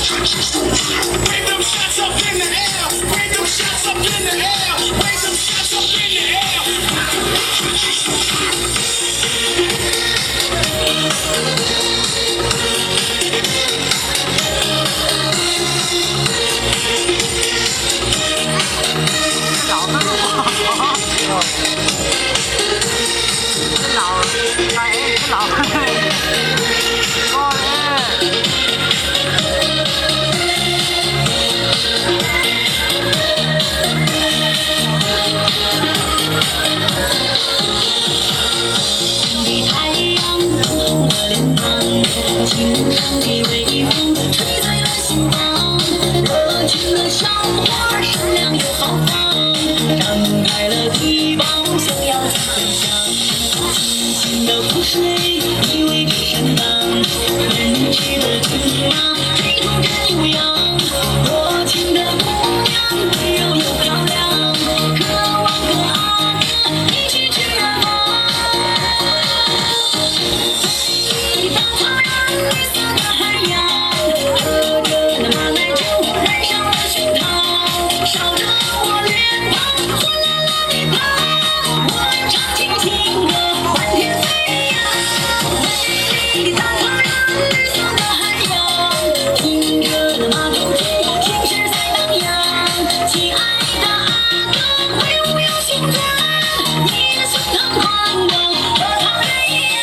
Bring them shots up in the air. Bring them shots up in the air. Bring them shots up in the轻声的微风吹在了心房，热情的小花善良又豪放，张开了臂膀想要去分享。清清的湖水依偎着山岗，人去了青马追逐着牛羊，多情的姑娘温柔又漂亮，渴望和阿哥一起去远方。大草原，绿色的海洋，喝着那马奶酒，染上了胸膛，烧着我脸庞，哗啦啦地跑，我们唱起情歌，满天飞扬。美丽的大草原，绿色的海洋，听着那马头琴，情绪在荡漾。亲爱的阿哥，挥舞有心酸，你的胸膛宽广，和草原一样。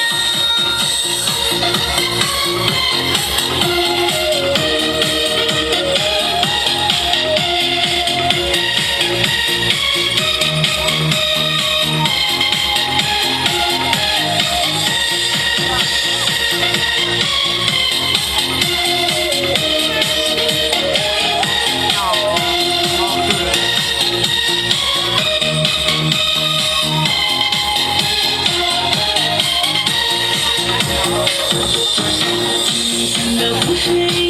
清清的湖水